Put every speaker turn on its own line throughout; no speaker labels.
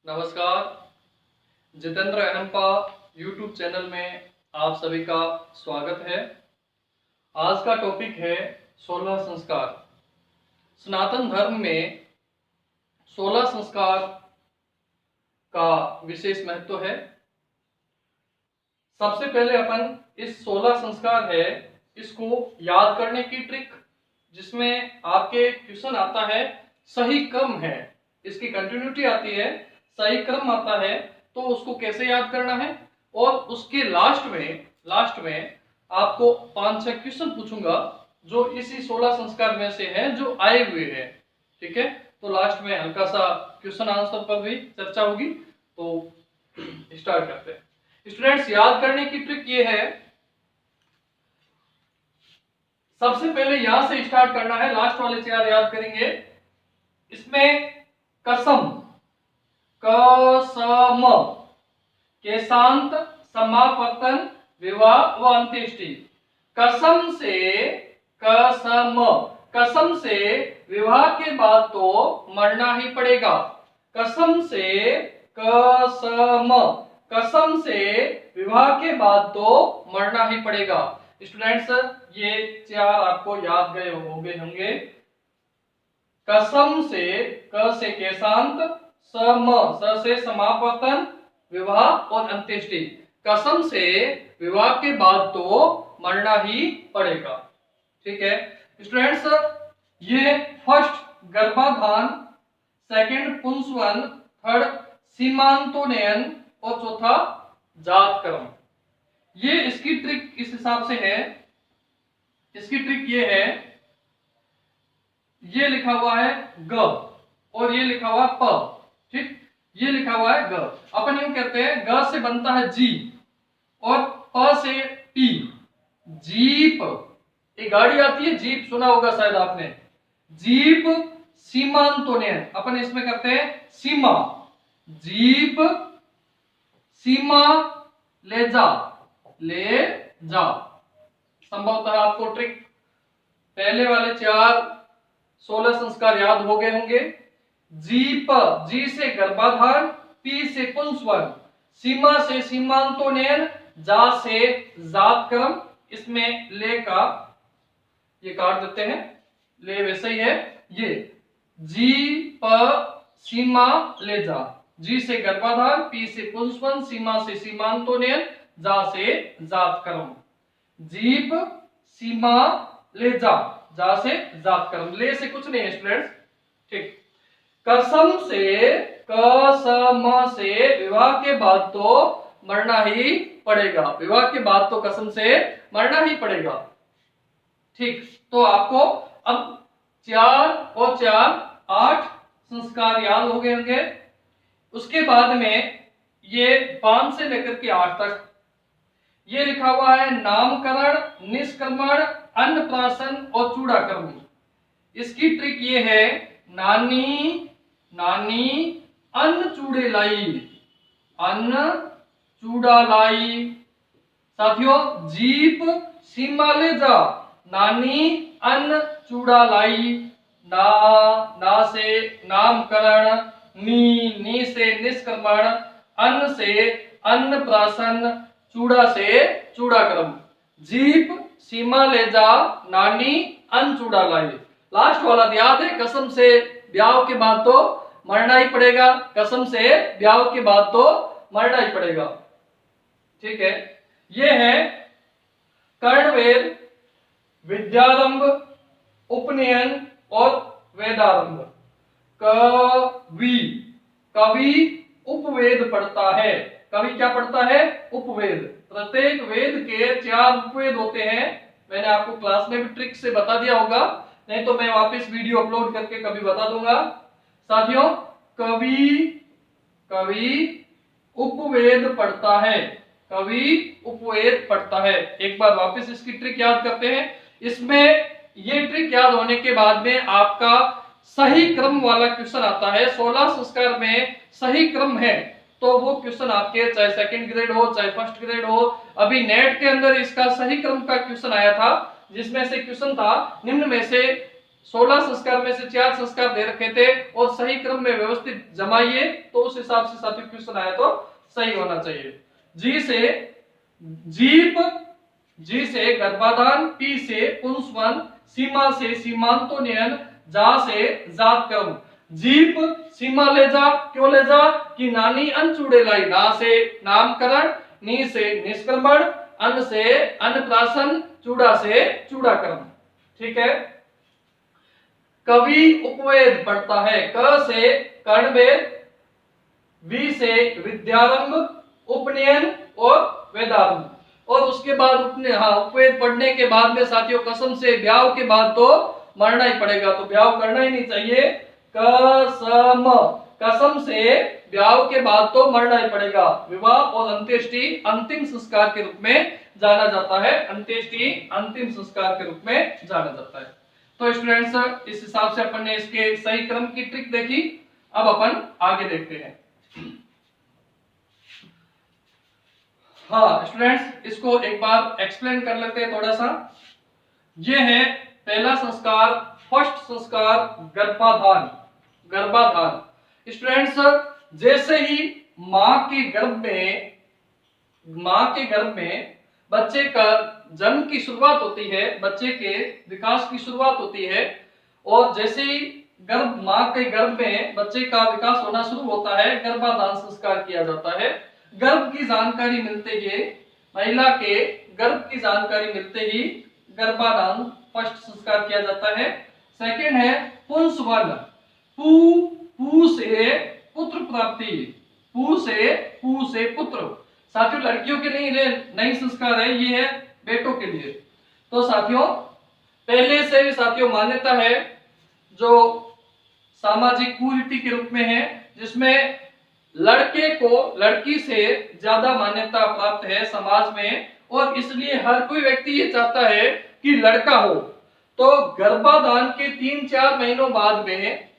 नमस्कार। Jitendra अहमपा YouTube channel में आप सभी का स्वागत है। आज का टॉपिक है 16 संस्कार। सनातन धर्म में 16 संस्कार का विशेष महत्व है। सबसे पहले अपन इस 16 संस्कार है इसको याद करने की ट्रिक, जिसमें आपके क्वेश्चन आता है सही क्रम है, इसकी कंटिन्यूटी आती है, सही क्रम आता है, तो उसको कैसे याद करना है। और उसके लास्ट में आपको 5-6 क्वेश्चन पूछूंगा जो इसी 16 संस्कार में से हैं, जो आए हुए हैं। ठीक है, तो लास्ट में हल्का सा क्वेश्चन आंसर पर भी चर्चा होगी। तो स्टार्ट करते हैं। स्टूडेंट्स, याद करने की ट्रिक ये है, सबसे पहले यहां से स्टार्ट करना है, लास्ट वाले 4 याद करेंगे। इसमें कसम, कसम, केशांत, समापतन, विवाह व अंत्येष्टि। कसम से विवाह के बाद तो मरना ही पड़ेगा। कसम से विवाह के बाद तो मरना ही पड़ेगा। स्टूडेंट्स, ये 4 आपको याद गए होंगे। कसम से, क से केशांत, स से समापतन, विवाह और अंत्येष्टि। कसम से विवाह के बाद तो मरना ही पड़ेगा। ठीक है स्टूडेंट्स, ये फर्स्ट गर्भाधान, सेकंड पुंसवन, थर्ड सीमांतोनयन और चौथा जात कर्म। ये इसकी ट्रिक इस हिसाब से है। इसकी ट्रिक ये है, ये लिखा हुआ है ग और ये लिखा हुआ है प। ठीक, ये लिखा हुआ है ग। अपन यूं कहते हैं, ग से बनता है जी और प से टी। जीप, एक गाड़ी आती है जीप, सुना होगा शायद आपने। जीप सीमांतोनयन, अपन इसमें करते हैं सीमा। जीप सीमा ले जा, संभवतः आपको ट्रिक पहले वाले 16 संस्कार याद हो गए होंगे। जीप, जी से गर्भाधान, पी से पुंसवन, सीमा से सीमांतोनयन, जा से जात कर्म। इसमें ले का ये काट देते हैं, ले वैसे ही है। ये जी प सीमा ले जा, जी से गर्भाधान, पी से पुंसवन, सीमा से सीमांतोनयन, जा से जात कर्म। जीप सीमा ले जा, जा से जात कर्म। ले से कुछ नहीं है स्टूडेंट्स। ठीक, कसम से विवाह के बाद तो मरना ही पड़ेगा। विवाह के बाद तो कसम से मरना ही पड़ेगा। ठीक, तो आपको अब 4 और 4 8 संस्कार याद हो गए होंगे। उसके बाद में ये 5 से लेकर के 8 तक ये लिखा हुआ है नामकरण, निष्क्रमण, अन्नप्राशन और चूड़ाकर्म। इसकी ट्रिक ये है, नानी अन्न चूड़े लाई, अन्न चूड़ा लाई। साथियों, जीप सीमा ले जा, नानी अन्न चूड़ा लाई। ना से नामकरण, नी से निष्क्रमण, अन्न से अन्नप्राशन, चूड़ा से चूड़ाकर्म। जीप सीमा ले जा, नानी अन्न चूड़ा लाई। लास्ट वाला याद है, कसम से ब्याह के बाद तो मरना ही पड़ेगा। कसम से ब्याह के बाद तो मरना ही पड़ेगा। ठीक है, ये है कर्णवेद, विद्यारंभ, उपनयन और वेदारंभ। कवि उपवेद पढ़ता है। कवि क्या पढ़ता है? उपवेद। प्रत्येक वेद के 4 उपवेद होते हैं। मैंने आपको क्लास में भी ट्रिक से बता दिया होगा, नहीं तो मैं वापस वीडियो अपलोड करके कभी बता दूंगा। साथियों, कवि उपवेद पढ़ता है। कवि उपवेद पढ़ता है। एक बार वापस इसकी ट्रिक याद करते हैं। इसमें ये ट्रिक याद होने के बाद में आपका सही क्रम वाला क्वेश्चन आता है। 16 संस्कार में सही क्रम है तो वो क्वेश्चन आपके चाहे सेकंड ग्रेड हो चाहे फर्स्ट ग्रेड हो। अभी नेट के अंदर इसका सही क्रम का क्वेश्चन आया था, जिसमें से क्वेश्चन था निम्न में से 16 संस्कार में से 4 संस्कार दे रखे थे और सही क्रम में व्यवस्थित जमाइए तो उस हिसाब से साथियों क्वेश्चन आया तो सही होना चाहिए। जी से जीप, जी से गर्भाधान, पी से पुंसवन, सीमा से सीमांतोन्नयन, जा से जात क्रम। जीप सीमा ले जा, क्यों ले जा कि नानी अनचूड़े लाई, ना से नामकरण, नी से निष्क्रमण, अन से अन्नप्राशन, चूड़ा से चूड़ाकर्म। ठीक है। कवि उपवेद पढ़ता है, क से कर्णवेद, वी से विद्यारंभ, उपनयन और वेदारंभ। और उसके बाद उपवेद पढ़ने के बाद में साथियों कसम से ब्याह के बाद तो मरना ही पड़ेगा, तो ब्याह करना ही नहीं चाहिए। कसम, कसम से ब्याह के बाद तो मरना ही पड़ेगा। विवाह और अंत्येष्टि अंतिम संस्कार के रूप में जाना जाता है, अंत्येष्टि अंतिम संस्कार के रूप में जाना जाता है। तो स्टूडेंट्स इस हिसाब से अपन ने इसके सही क्रम की ट्रिक देखी। अब अपन आगे देखते हैं। हाँ स्टूडेंट्स, इसको एक बार एक्सप्लेन कर लेते हैं थोड़ा सा। ये है पहला संस्कार, फर्स्ट संस्कार गर्भाधान। गर्भाधान स्टूडेंट्स, जैसे ही मां के गर्भ में बच्चे का जन्म की शुरुआत होती है, बच्चे के विकास की शुरुआत होती है, और जैसे ही मां के गर्भ में बच्चे का विकास होना शुरू होता है, गर्भाधान संस्कार किया जाता है। गर्भ की जानकारी मिलते ही, महिला के गर्भ की जानकारी मिलते ही गर्भाधान फर्स्ट संस्कार किया जाता है। सेकंड है पुंसवन, पू से पुत्र प्राप्ति, पू से पुत्र। साथियों लड़कियों के लिए नई संस्कार है, ये है बेटों के लिए। तो साथियों पहले से भी साथियों मान्यता है जो सामाजिक कुरीति के रूप में है, जिसमें लड़के को लड़की से ज्यादा मान्यता प्राप्त है समाज में, और इसलिए हर कोई व्यक्ति ये चाहता है कि लड़का हो। तो गर्भाधान के 3-4 महीनों बाद में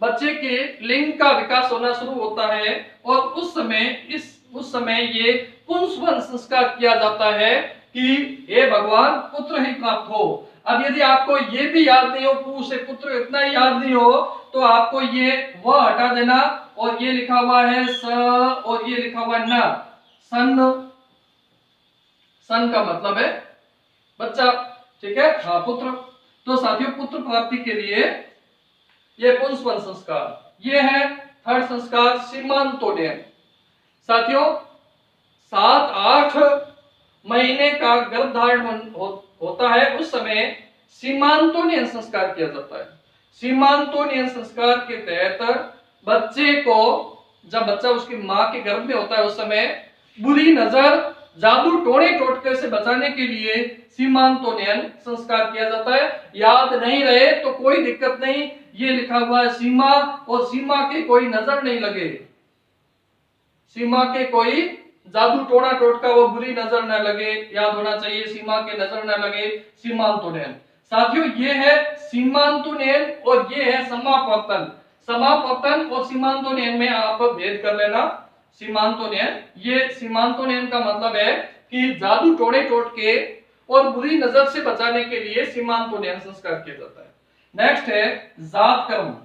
बच्चे के लिंग का विकास होना शुरू होता है, और उस समय ये पुंसवन संस्कार किया जाता है कि हे भगवान पुत्र ही प्राप्त हो। अब यदि आपको ये भी याद नहीं हो, पू से पुत्र इतना ही याद नहीं हो, तो आपको ये व हटा देना, और ये लिखा हुआ है स और ये लिखा हुआ है न। सन का मतलब है बच्चा, ठीक है, हाँ पुत्र। तो साथियों पुत्र प्राप्ति के लिए ये पुंसवन संस्कार। ये है थर्ड संस्कार सीमांतोन्नयन। साथियों 7-8 महीने का गर्भधारण होता है, उस समय सीमांतोन्नयन संस्कार किया जाता है। सीमांतोन्नयन संस्कार के तहत बच्चे को, जब बच्चा उसकी मां के गर्भ में होता है, उस समय बुरी नजर, जादू टोने टोटके से बचाने के लिए सीमांतोन्नयन संस्कार किया जाता है। याद नहीं रहे तो कोई दिक्कत नहीं, ये लिखा हुआ है सीमा, और सीमा के कोई नजर नहीं लगे, सीमा के कोई जादू टोना टोटका वो बुरी नजर न लगे, याद होना चाहिए, सीमा के नजर न लगे, सीमांतोन्नयन। साथियों ये है सीमांतोन्नयन और ये है समापवर्तन। समापवर्तन और सीमांतोन्नयन में आप भेद कर लेना। सीमांतोन्नयन, ये सीमांतोन्नयन का मतलब है कि जादू टोने टोटके और बुरी नजर से बचाने के लिए सीमांतोन्नयन संस्कार किया जाता है। नेक्स्ट है जात कर्म।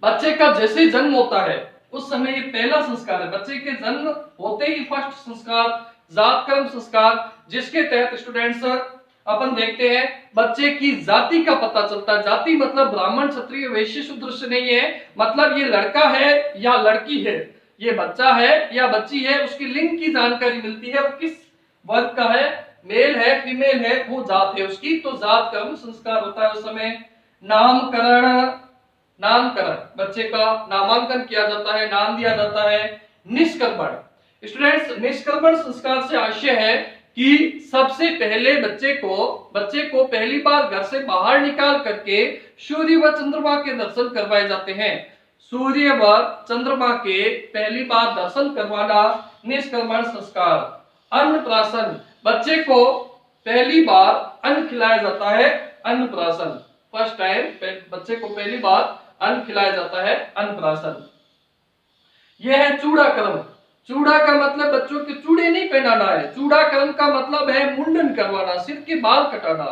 बच्चे का जैसे ही जन्म होता है उस समय ये पहला संस्कार है, बच्चे के जन्म होते ही फर्स्ट संस्कार जात कर्म संस्कार, जिसके तहत स्टूडेंट्स अपन देखते हैं बच्चे की जाति का पता चलता है। जाति मतलब ब्राह्मण क्षत्रिय वैश्य शूद्र से नहीं है, मतलब ये लड़का है या लड़की है, ये बच्चा है या बच्ची है, उसकी लिंग की जानकारी मिलती है, वो किस वर्ग का है, मेल है फीमेल है, वो जात है उसकी। तो जात कर्म संस्कार होता है उस समय। नामकरण, नामकरण बच्चे का नामांकन किया जाता है, नाम दिया जाता है। निष्क्रमण स्टूडेंट्स, निष्क्रमण संस्कार से आशय है कि सबसे पहले बच्चे को पहली बार घर से बाहर निकाल करके सूर्य व चंद्रमा के दर्शन करवाए जाते हैं। सूर्य व चंद्रमा के पहली बार दर्शन करवाना निष्क्रमण संस्कार। अन्नप्राशन, बच्चे को पहली बार अन्न खिलाया जाता है, अन्नप्राशन, फर्स्ट टाइम बच्चे को पहली बार अन्न खिलाया जाता है, अन्नप्राशन। यह है चूड़ाकर्म। चूड़ा का मतलब बच्चों के चूड़े नहीं पहनाना है, चूड़ाकर्म का मतलब है मुंडन करवाना, सिर के बाल कटाना।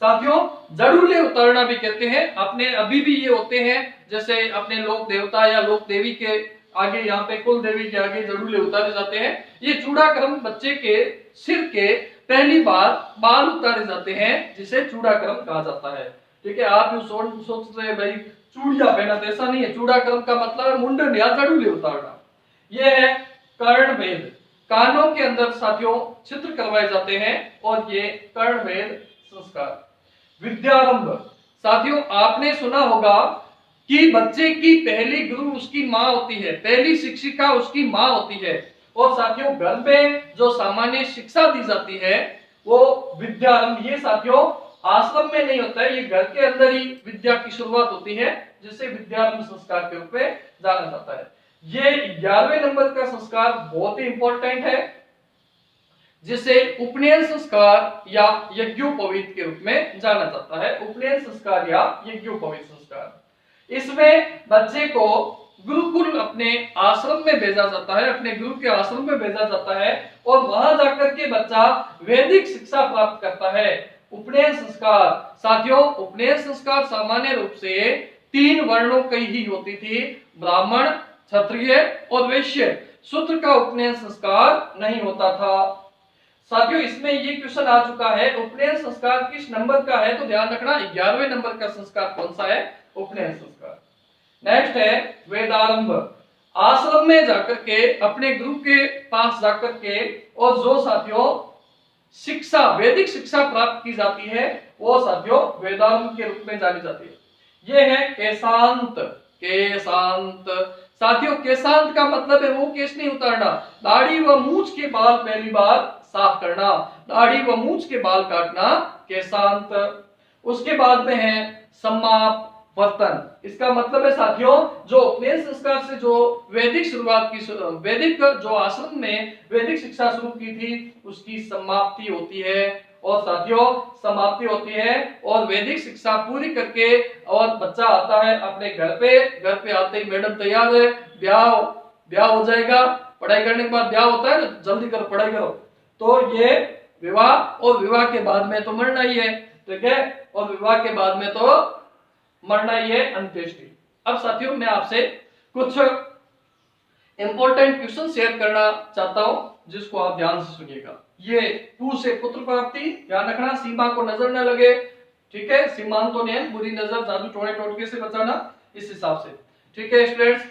साथियों जड़ूले उतारना भी कहते हैं। अपने अभी भी ये होते हैं, जैसे अपने लोक देवता या लोक देवी के आगे, यहाँ पे कुल देवी के आगे जड़ूले उतारे जाते हैं। ये चूड़ाक्रम बच्चे के सिर के पहली बार बाल उतारे जाते हैं, जिसे चूड़ाक्रम कहा जाता है। ठीक है, आप सोच रहे हैं भाई चूड़िया पहना, तो ऐसा नहीं है। चूड़ाक्रम का मतलब है मुंडन या जड़ूले उतारना। यह है कर्णवेद, कानों के अंदर साथियों चित्र करवाए जाते हैं और ये कर्णवेद संस्कार। विद्यारंभ, साथियों आपने सुना होगा कि बच्चे की पहली गुरु उसकी माँ होती है, पहली शिक्षिका उसकी माँ होती है। और साथियों घर में जो सामान्य शिक्षा दी जाती है वो विद्यारंभ, ये साथियों आश्रम में नहीं होता है, ये घर के अंदर ही विद्या की शुरुआत होती है, जिसे विद्यारंभ संस्कार के रूप में जाना जाता है। ये 11वें नंबर का संस्कार बहुत ही इंपॉर्टेंट है, जिसे उपनयन संस्कार या यज्ञोपवीत के रूप में जाना जाता है। उपनयन संस्कार या यज्ञोपवीत संस्कार, इसमें बच्चे को गुरुकुल अपने आश्रम में भेजा जाता है, अपने गुरु के आश्रम में भेजा जाता है और वहां जाकर के बच्चा वैदिक शिक्षा प्राप्त करता है। उपनयन संस्कार, साथियों उपनयन संस्कार सामान्य रूप से 3 वर्णों की ही होती थी, ब्राह्मण, क्षत्रिय और वैश्य। शूद्र का उपनयन संस्कार नहीं होता था। साथियों इसमें ये क्वेश्चन आ चुका है, उपनयन संस्कार किस नंबर का है, तो ध्यान रखना 11वें नंबर का संस्कार कौन सा है, उपनयन संस्कार। नेक्स्ट है वेदारंभ, आश्रम में जाकर के अपने गुरु के पास जाकर के और जो साथियों शिक्षा वैदिक शिक्षा प्राप्त की जाती है वो साथियों वेदारंभ के रूप में जानी जाती है। ये है केशांत। केशांत, साथियों केशांत का मतलब है वो केश नहीं उतारना, दाढ़ी व मूंछ के बाल पहली बार साफ करना, दाढ़ी व मूंछ के बाल काटना केशांत। उसके बाद में है समाप वर्तन, इसका मतलब है साथियों जो उपनयन संस्कार से जो वैदिक शुरुआत की, वैदिक जो आश्रम में वैदिक शिक्षा शुरू की थी उसकी समाप्ति होती है। और साथियों समाप्ति होती है और वैदिक शिक्षा पूरी करके और बच्चा आता है अपने घर पे आते ही मैडम तैयार है, ब्याह हो जाएगा, पढ़ाई करने के बाद ब्याह होता है ना, जल्दी करो पढ़ाई करो, तो ये विवाह, और विवाह के बाद में तो मरना ही है। ठीक है, और विवाह के बाद में तो मरना ही है, अंत्येष्टि। अब साथियों मैं आपसे कुछ इंपॉर्टेंट क्वेश्चन शेयर करना चाहता हूं, जिसको आप ध्यान से सुनिएगा। ये 2 से पुत्र प्राप्ति, ध्यान रखना सीमा को नजर न लगे। ठीक है, सीमांतों ने बुरी नजर, जादू टोने टोटके से बचाना, इस हिसाब से। ठीक है स्टूडेंट्स,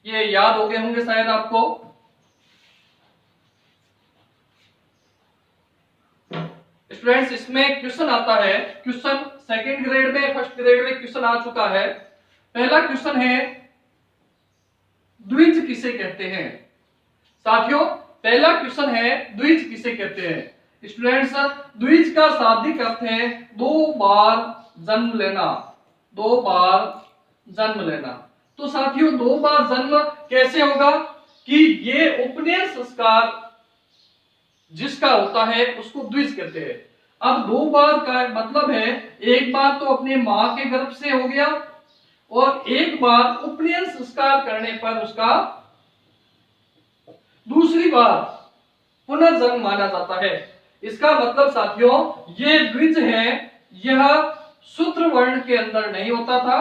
ये याद हो गए होंगे शायद आपको। स्टूडेंट्स इसमें क्वेश्चन आता है, क्वेश्चन सेकंड ग्रेड में, फर्स्ट ग्रेड में क्वेश्चन आ चुका है। पहला क्वेश्चन है द्विज किसे कहते हैं। साथियों पहला क्वेश्चन है द्विज किसे कहते हैं। स्टूडेंट्स द्विज का शाब्दिक अर्थ है 2 बार जन्म लेना, 2 बार जन्म लेना। तो साथियों 2 बार जन्म कैसे होगा कि ये उपनयन संस्कार जिसका होता है उसको द्विज कहते हैं। अब 2 बार का मतलब है एक बार तो अपने मां के गर्भ से हो गया और एक बार उपनयन संस्कार करने पर उसका दूसरी बार पुनर्जन्म माना जाता है। इसका मतलब साथियों ये द्विज है, यह शूद्र वर्ण के अंदर नहीं होता था,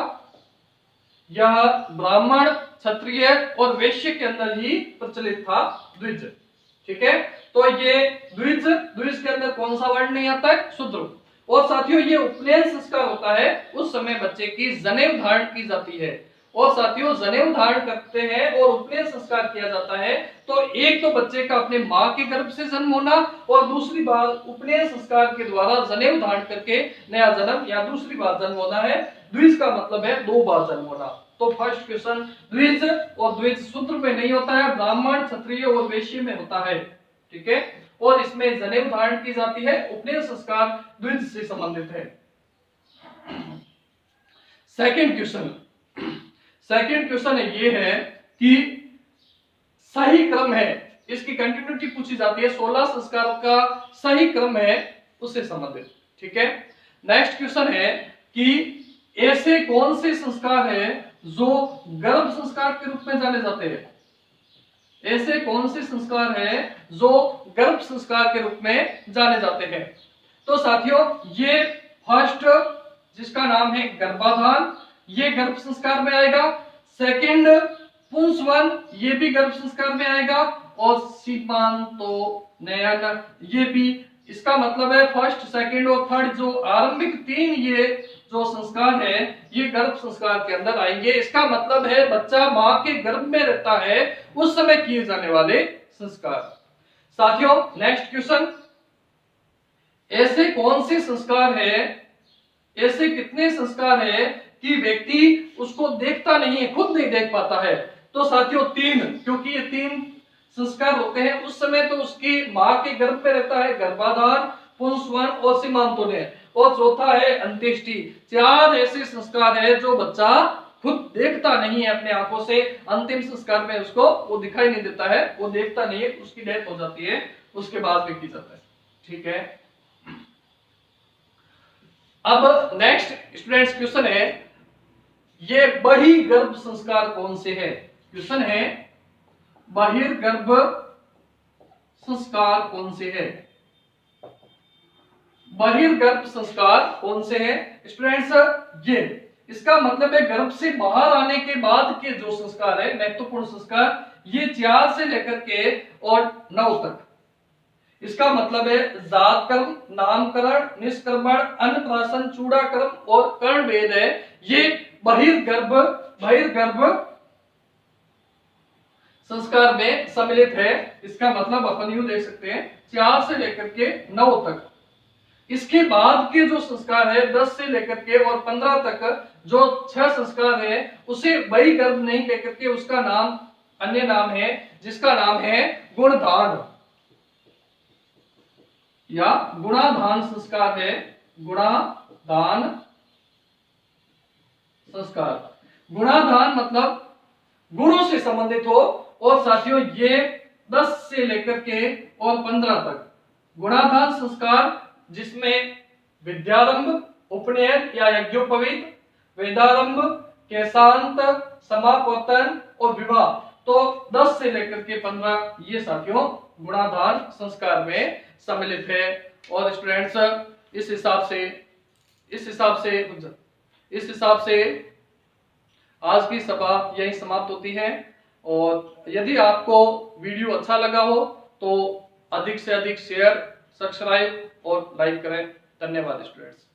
यह ब्राह्मण, क्षत्रिय और वैश्य के अंदर ही प्रचलित था द्विज। ठीक है, तो ये द्विज के अंदर कौन सा वर्ण नहीं आता है, शूद्र। और साथियों ये उपनयन संस्कार होता है, उस समय बच्चे की जनेऊ धारण की जाती है। और साथियों जनेऊ धारण करते हैं और उपनयन संस्कार किया जाता है, तो एक तो बच्चे का अपने मां के गर्भ से जन्म होना और दूसरी बार उपनयन संस्कार के द्वारा जनेऊ धारण करके नया जन्म या दूसरी बार जन्म होना है। द्विज का मतलब है 2 बार जन्म होना। तो फर्स्ट क्वेश्चन द्विज, और द्विज शूद्र में नहीं होता है, ब्राह्मण, क्षत्रिय और वैश्य में होता है। ठीक है, और इसमें जनेऊ धारण की जाती है, उपनयन संस्कार द्विज से संबंधित है। सेकंड क्वेश्चन ये है कि सही क्रम है, इसकी कंटिन्यूटी पूछी जाती है, 16 संस्कारों का सही क्रम है उससे संबंधित। ठीक है, नेक्स्ट क्वेश्चन है कि ऐसे कौन से संस्कार हैं जो गर्भ संस्कार के रूप में जाने जाते हैं। ऐसे कौन से संस्कार हैं जो गर्भ संस्कार के रूप में जाने जाते हैं। तो साथियों ये फर्स्ट जिसका नाम है गर्भाधान, ये गर्भ संस्कार में आएगा। सेकंड पुंसवन, ये भी गर्भ संस्कार में आएगा। और सीमांतोनयन, ये भी। इसका मतलब है फर्स्ट, सेकंड और थर्ड जो आरंभिक 3 ये जो संस्कार है ये गर्भ संस्कार के अंदर आएंगे। इसका मतलब है बच्चा मां के गर्भ में रहता है उस समय किए जाने वाले संस्कार। साथियों नेक्स्ट क्वेश्चन, ऐसे कौन से संस्कार है, ऐसे कितने संस्कार है कि व्यक्ति उसको देखता नहीं है, खुद नहीं देख पाता है? तो साथियों 3, क्योंकि ये 3 संस्कार होते हैं उस समय तो उसकी मां के गर्भ में रहता है, गर्भाधान, पुंसवन और सीमांतोनयन, और चौथा है अंत्येष्टि। 4 ऐसे संस्कार है जो बच्चा खुद देखता नहीं है अपने आंखों से। अंतिम संस्कार में उसको वो दिखाई नहीं देता है, वो देखता नहीं है, उसकी डेथ हो जाती है, उसके बाद में की जाता है। ठीक है, अब नेक्स्ट स्टूडेंट्स क्वेश्चन है, ये बहिर्गर्भ संस्कार कौन से है? क्वेश्चन है बहिर्गर्भ संस्कार कौन से है? बहिर्गर्भ संस्कार कौन से है स्टूडेंट्स? ये इसका मतलब है गर्भ से बाहर आने के बाद के जो संस्कार है, महत्वपूर्ण संस्कार, ये 4 से लेकर के और 9 तक। इसका मतलब है जात कर्म, नामकरण, निष्क्रमण, अन्नप्राशन, चूड़ाकर्म और कर्ण भेद है, ये बहिर्गर्भ संस्कार में सम्मिलित है। इसका मतलब अपन यूं देख सकते हैं 4 से लेकर के 9 तक। इसके बाद के जो संस्कार है 10 से लेकर के और 15 तक जो 6 संस्कार है उसे बहिर्गर्भ नहीं कहकर के उसका नाम अन्य नाम है, जिसका नाम है गुणदान या गुणाधान संस्कार है। गुणाधान संस्कार, गुणाधान मतलब गुणों से संबंधित हो। और साथियों ये 10 से लेकर के और 15 तक गुणाधान संस्कार, जिसमें विद्यारंभ, उपनयन या यज्ञोपवीत, वेदारंभ, केशांत, समापवर्तन और विवाह, तो 10 से लेकर के 15 ये साथियों गुणाधान संस्कार में सम्मिलित है। और स्टूडेंट्स इस हिसाब से आज की सभा यही समाप्त होती है। और यदि आपको वीडियो अच्छा लगा हो तो अधिक से अधिक शेयर, सब्सक्राइब और लाइक करें। धन्यवाद स्टूडेंट्स।